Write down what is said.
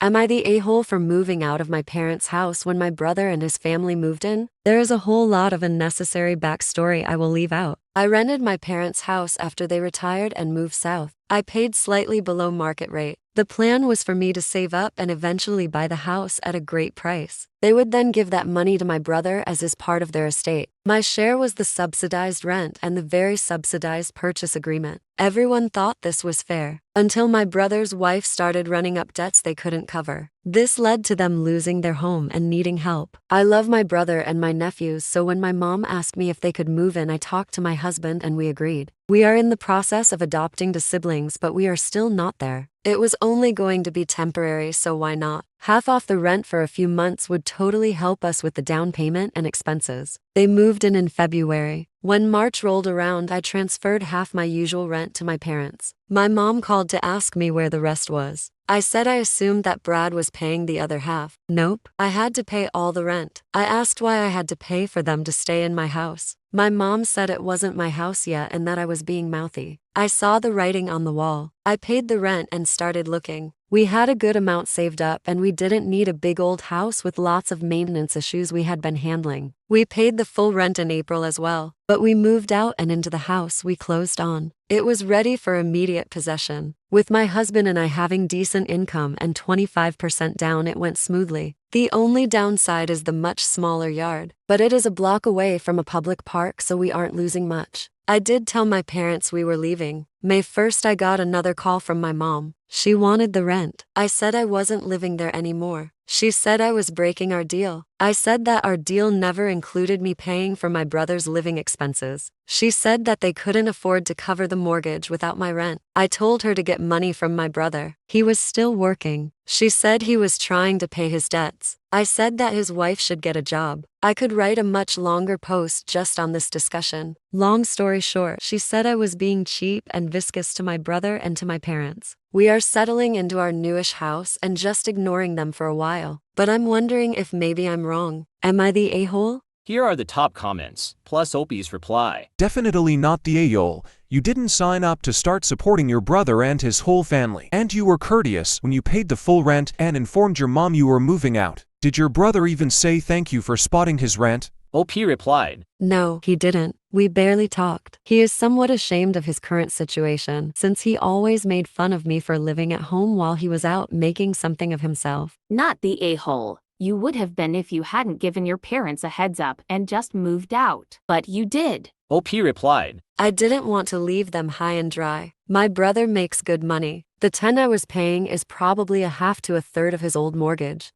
Am I the a-hole for moving out of my parents' house when my brother and his family moved in? There is a whole lot of unnecessary backstory I will leave out. I rented my parents' house after they retired and moved south. I paid slightly below market rate. The plan was for me to save up and eventually buy the house at a great price. They would then give that money to my brother as is part of their estate. My share was the subsidized rent and the very subsidized purchase agreement. Everyone thought this was fair, until my brother's wife started running up debts they couldn't cover. This led to them losing their home and needing help. I love my brother and my nephews, so when my mom asked me if they could move in, I talked to my husband and we agreed. We are in the process of adopting the siblings, but we are still not there. It was only going to be temporary, so why not? Half off the rent for a few months would totally help us with the down payment and expenses. They moved in February. When March rolled around, I transferred half my usual rent to my parents. My mom called to ask me where the rest was. I said I assumed that Brad was paying the other half. Nope, I had to pay all the rent. I asked why I had to pay for them to stay in my house. My mom said it wasn't my house yet and that I was being mouthy. I saw the writing on the wall. I paid the rent and started looking. We had a good amount saved up and we didn't need a big old house with lots of maintenance issues we had been handling. We paid the full rent in April as well, but we moved out and into the house we closed on. It was ready for immediate possession. With my husband and I having decent income and 25% down, it went smoothly. The only downside is the much smaller yard, but it is a block away from a public park, so we aren't losing much. I did tell my parents we were leaving. May 1st, I got another call from my mom. She wanted the rent. I said I wasn't living there anymore. She said I was breaking our deal. I said that our deal never included me paying for my brother's living expenses. She said that they couldn't afford to cover the mortgage without my rent. I told her to get money from my brother. He was still working. She said he was trying to pay his debts. I said that his wife should get a job. I could write a much longer post just on this discussion. Long story short, she said I was being cheap and viscous to my brother and to my parents. We are settling into our newish house and just ignoring them for a while. But I'm wondering if maybe I'm wrong. Am I the a-hole? Here are the top comments, plus Opie's reply. Definitely not the a-hole. You didn't sign up to start supporting your brother and his whole family. And you were courteous when you paid the full rent and informed your mom you were moving out. Did your brother even say thank you for spotting his rent? OP replied, No, he didn't. We barely talked. He is somewhat ashamed of his current situation, since he always made fun of me for living at home while he was out making something of himself. Not the a-hole. You would have been if you hadn't given your parents a heads up and just moved out. But you did. OP replied, I didn't want to leave them high and dry. My brother makes good money. The 10 I was paying is probably a half to a third of his old mortgage.